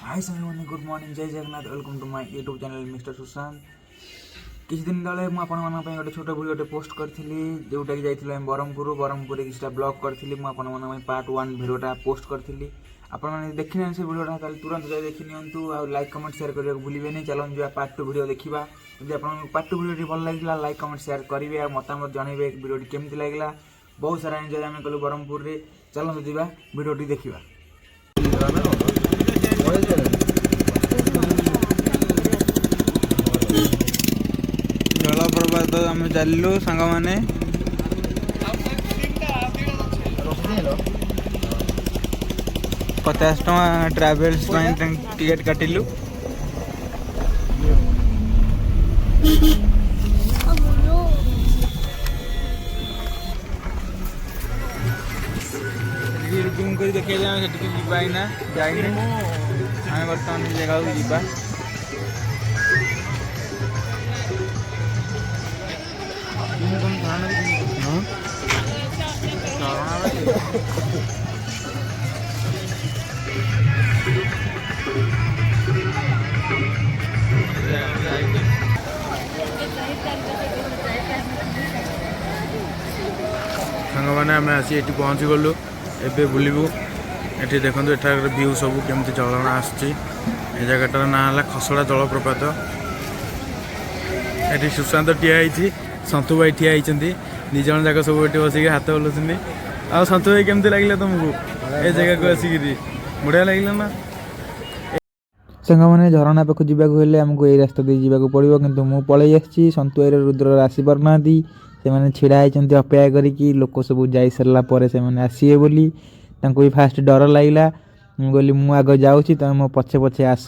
हाय Simon good morning जय Jagannath welcome to my YouTube channel mister Sushant. किसी दिन तले मुझे गोटे छोट भिडियो पोस्ट करी जोटा कि जाइए ब्रह्मपुर किसी ब्लॉग करी पार्ट 1 भिडियोटा पोस्ट करी आपने देखी से भिडियोटा तुरंत जाए देखी नियंतु लाइक कमेंट शेयर करने को भूलें नहीं। चलो जा पार्ट 2 भिडियो देखा जब आप पार्ट 2 भिडियो भल लगे लाइक कमेंट शेयर करेंगे मतामत जनइबे भिडियो केमती लगे। बहुत सारा एंजॉय आम कलु ब्रह्मपुर में। चलो जा भिडियो देखा जलप्रपात आम चलू सांग मैंने 50 टका ट्रावेल्स टिकेट काटिलु। जूम कर देखिए जाना जाइए आम बर्तमान जगह जावा सांग मैंने आम आसी पहुँची गलु एबे बुलू ये देखो एठार व्यू सब केमती चलन आसची जगटार ना है खसड़ा जलप्रपात। ये सुशांत ठिया सन्तु भाई ठिया होती निज जाक सब ये बस हाथ हल्लुंट आ सन्तु भाई केमती लगे तुमको ये जगह को आसिक बढ़िया लगे ना। सांग मैंने झरणा पाक जावाक आमको ये रास्ता दे जावाक पड़ो कि मुझे पलि आसी सन्तु भाई रुद्र आसी पारना से छिड़ा होती अपेक्षा करी लोक सब जा सारापर से आसवे बोली भी फास्ट डर लगला बोली मु आग जाऊँगी तुम मो पछे पछे आस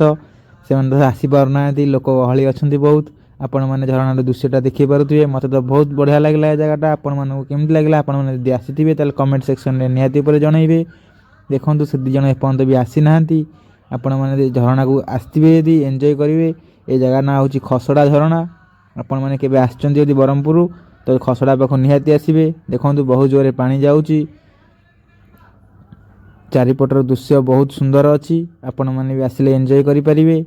से आसी पारना लोक गहली अच्छा बहुत आपण मैंने झरणार दृश्यटा देखी पारे मत तो बहुत बढ़िया लगला ये जगटा आपण मानक केमती लगला आपण मैंने आसी थे कमेंट सेक्शन में निहाती जनइबे। देखो से दिज एपर्त भी आसी ना आपण मैंने झरणा को आसवे यदि एंजॉय करेंगे ये जगह ना हूँ खसड़ा झरणा आपण मैंने केबे आछंती यदि ब्रह्मपुर तो खसड़ा पाख निहाती आसवे। देखो बहुत जोरे पानी जाऊँगी चारिपटर दृश्य बहुत सुंदर अच्छी आपण मैंने भी आसिले एंजॉय करें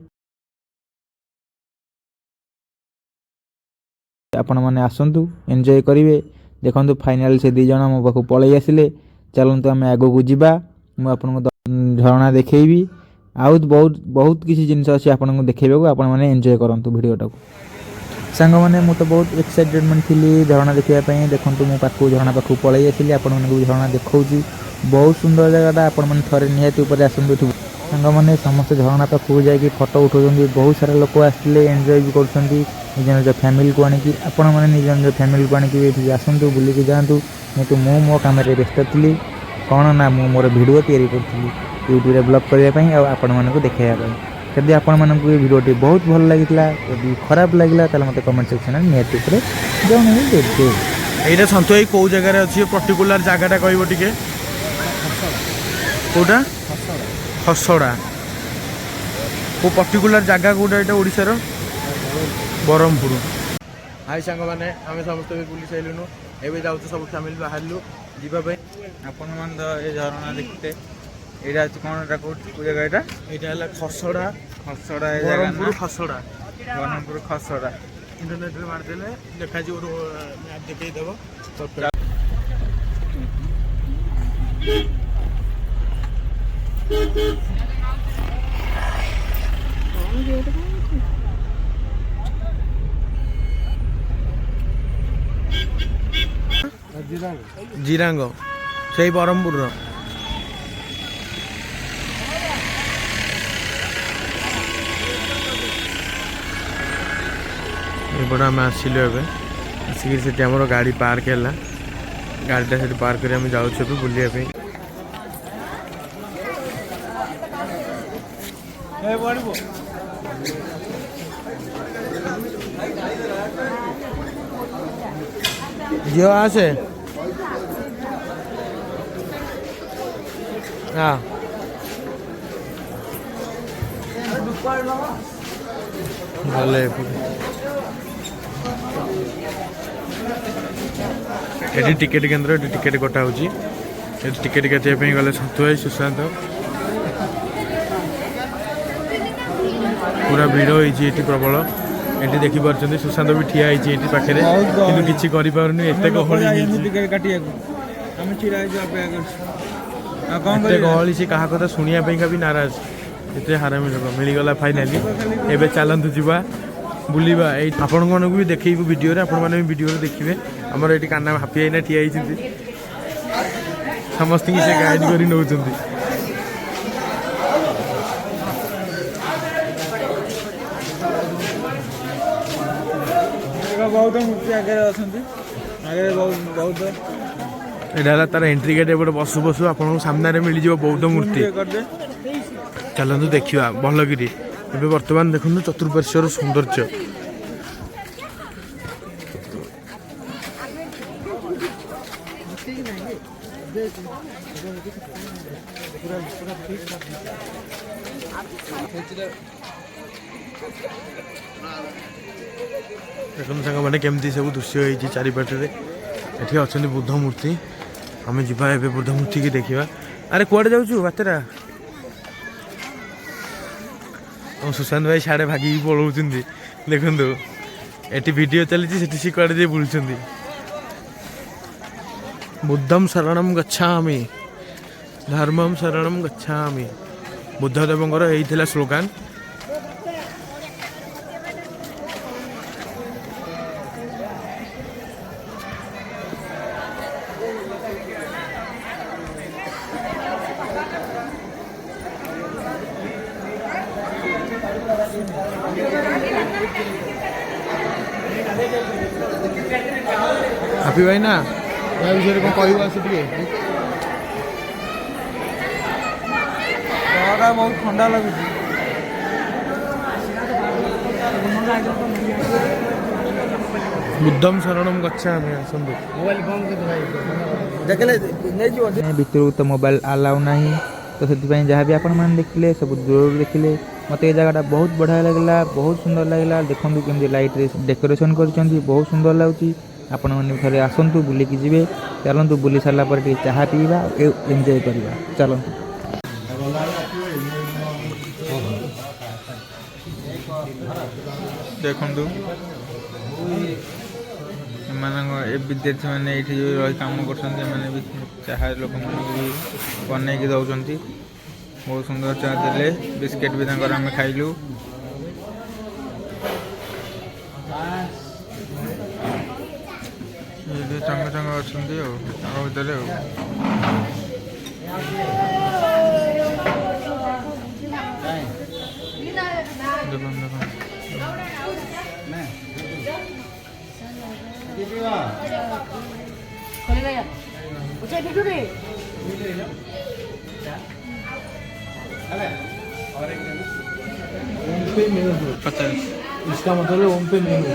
आपण मैंने आसतु एंजॉय करेंगे। देखो फाइनाल से दिज मो पाक पलि आसिले चलतु आम आग को जावा मुझे झरणा देखी आउ बहुत बहुत किसी जिनस अच्छी आपको देखा आपण मैंने एंजॉय करूँ भिडियोटा को। सांग मैंने मुझे बहुत एक्साइटेडमेंट थी झरणा देखापी देखो मो पाक झरणा पाक पलि आसिली आपण मैंने झरणा देखा बहुत सुंदर जगटा आपण मैंने थे निहाती आसतु सांग मैंने समस्त झरणा पाक जाकि फोटो उठाऊँ बहुत सारा लोक आसते एंजॉय भी कर निज निज फैमिली को आनिकी आपण मैंने निज निज फैमिली को आनिकी आसतु बुलिकी जातु कितु मु मो कम व्यस्त थी कौन ना मु मोर भिडियो तैयारी करी यूट्यूब ब्लॉग करने आपण मानक देखापी। यदि आपण मानक ये भिडियोटी बहुत भल लगी यदि खराब लगे तो मत कमेंट सेक्शन में निहाती जन ये सन्तु भाई कौ जगार अच्छी पर्टिकुलर जगटा कह कौटा खसड़ा को पर्टिकुलर जगह कौटा यहाँ ओडिशार ब्रह्मपुर। हाय सांग मैंने आम समस्त भी बुली सारूँ एवं जाऊँ सब फैमिली बाहर जावाई आपण मैंने झरणा देखते यहाँ कौन कौ जगह यहाँ खसड़ा खसड़ा ब्रह्मपुर खसड़ा ब्रह्मपुर खसड़ा इंटरनेट में मारदेले देखा देखईदेव जिरांग से ब्रह्मपुर एपटे आम आसिलु आसिक से गाड़ी पार्क है गाड़ीटा से पार्क कर जाऊँ बुलापी जियो आसे हाँ भले ये टिकेट केन्द्र टिकेट कटा हो टिकेट काटापी गले सन्तु भाई सुशांत पूरा भिड़ होती प्रबल ये देखिपुर सुशांत भी ठिया होती पाखे कि किसी करें एत गहली सी क्या कथा शुणापा भी नाराज एत हारामी लोक मिलगला फाइनाली एवं चलतु जावा बुलवा आपण मन भी देखू वीडियो आपने वीडियो देखिए आमर ये काना हापी आईना ठिया समस्त से गाइड कर नौ बहुत मूर्ति आगे आगे बहुत यहाँ तार एंट्री गेट एपटे बसु बसु आप सामने मिल जाव बौद्ध मूर्ति चलतु देखा भलकि एवं बर्तमान देखो चतुर्पार्श्वर सौंदर्य देखो सांग मैंने केमती सब दृश्य होती चारिपाटे ये अच्छा बुद्ध मूर्ति आम जा बुद्ध मूर्ति की देखा अरे कौड़े जाऊँ बातेरा सुशांत भाई साढ़े भागी पलाऊँ देखु ये वीडियो चली सी कड़े बुलूँ बुद्धम शरणम गच्छामि धर्मम शरणम गच्छामि बुद्धदेवर यही स्लोगान हापी भाई ना या विषय कौन कह बहुत ठंडा लगुच बुद्धम शरणम गच्छामि भितर तो मोबाइल अलाउ नहीं तो से जहाँ भी आपण मैंने देखिले सब दूर देखिले मत ये जगह बहुत बढ़िया लगला बहुत सुंदर लगला देखो केमती लाइट रे डेकोरेशन कर बहुत सुंदर लगुच आपण मैंने थे आसतु बुलिकी जी चलतु बुली सारा पर चाह पीवा एंजॉय करवा चलतु देखु विद्यार्थी मैंने ये रही कम कर भी चाह लोक भी बनई दौरान बहुत सुंदर चाह दे बिस्किट भी आम खाइलु चंग चंग अच्छा भितर इसका मतलब ओम पे मेनू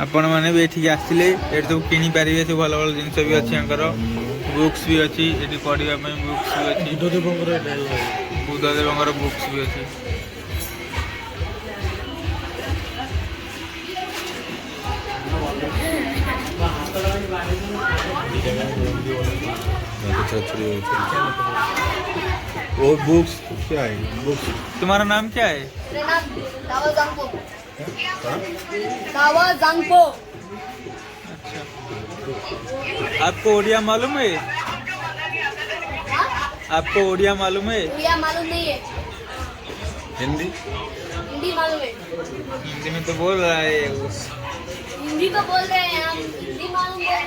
आपण मैंने भी ये आसते ये सब किनी पारे सब भल भल जिन भी अच्छी बुक्स भी अच्छी ये पढ़ाई बुक्स भी अच्छी बुद्धदेव बुक्स भी अच्छी वो बुक्स क्या है बुक्स तुम्हारा नाम क्या है अच्छा आपको ओडिया मालूम है आपको ओडिया मालूम है ओडिया मालूम नहीं है हिंदी हिंदी मालूम है हिंदी में तो बोल रहा है हिंदी तो बोल रहे हैं हम हिंदी मालूम है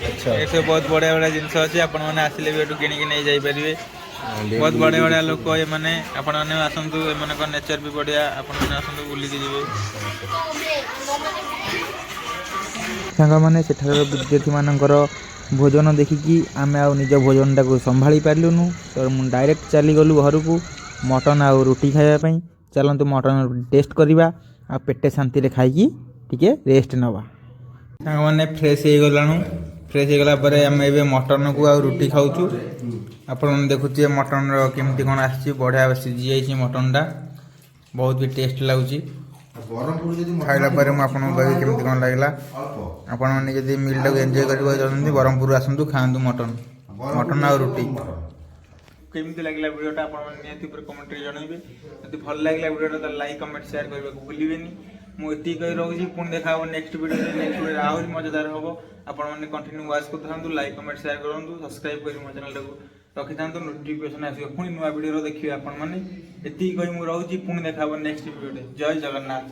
अच्छा ये सब बहुत बड़ा बड़ा जिनस अच्छे आपण मैंने आसिले भी किनिक नहीं जापारे बहुत बड़े बड़े लोक ये मैंने आपण मैंने आसतु एम नेचर भी बढ़िया आपण मैंने आसतु बुलिकी जी सांग मैंने विद्यार्थी मानकर भोजन देखिकी आम आ निज भोजन टाक संभाली पार्लुनु तो मुझे डायरेक्ट चलीगलु घर को मटन आ रोटी खावाई चलतु मटन टेस्ट करवा आ पेटे शांति खाई टिके रेस्ट नवा सांग मैंने फ्रेश हो गलानु फ्रेश हो गला आम ए मटन को आ रोटी खाऊँ आपण देखुए मटन केमती कौन आसी बढ़िया सीझी जाइए मटनटा बहुत भी टेस्ट लगुच ଖାଇଲା ପରେ ମୁଁ ଆପଣଙ୍କୁ କହିବି କେମିତି କ'ଣ ଲାଗିଲା। ଆପଣମାନେ ଯଦି ମିଲ୍ଟାକୁ ଏନ୍ଜୟ କରିବାକୁ ଚାହୁଁଛନ୍ତି ବ୍ରହ୍ମପୁର ଆସନ୍ତୁ, ଖାଆନ୍ତୁ ମଟନ୍ ଆଉ ରୁଟି। କେମିତି ଲାଗିଲା ଭିଡ଼ିଓଟା ଆପଣମାନେ ନିହାତି ଉପରେ କମେଣ୍ଟରେ ଜଣାଇବେ। ଯଦି ଭଲ ଲାଗିଲା ଭିଡ଼ିଓଟା ତାହେଲେ ଲାଇକ୍ କମେଣ୍ଟ ସେୟାର କରିବାକୁ ଭୁଲିବେନି। ମୁଁ ଏତିକି କହି ରହୁଛି, ପୁଣି ଦେଖା ହେବ ନେକ୍ସଟ ଭିଡ଼ିଓରେ ଆହୁରି ମଜାଦାର ହେବ। ଆପଣମାନେ କଣ୍ଟିନ୍ୟୁ ୱାଚ୍ କରୁଥାନ୍ତୁ, ଲାଇକ୍ କମେଣ୍ଟ ସେୟାର କରନ୍ତୁ, ସବସ୍କ୍ରାଇବ୍ କରି ମୋ ଚ୍ୟାନେଲଟାକୁ ରଖିଥାନ୍ତୁ, ନୋଟିଫିକେସନ୍ ଆସିବ ପୁଣି ନୂଆ ଭିଡ଼ିଓର ଦେଖିବେ ଆପଣମାନେ। ଏତିକି କହି ମୁଁ ରହୁଛି, ପୁଣି ଦେଖା ହେବ ନେକ୍ସଟ ଭିଡ଼ିଓରେ। ଜୟ ଜଗନ୍ନାଥ।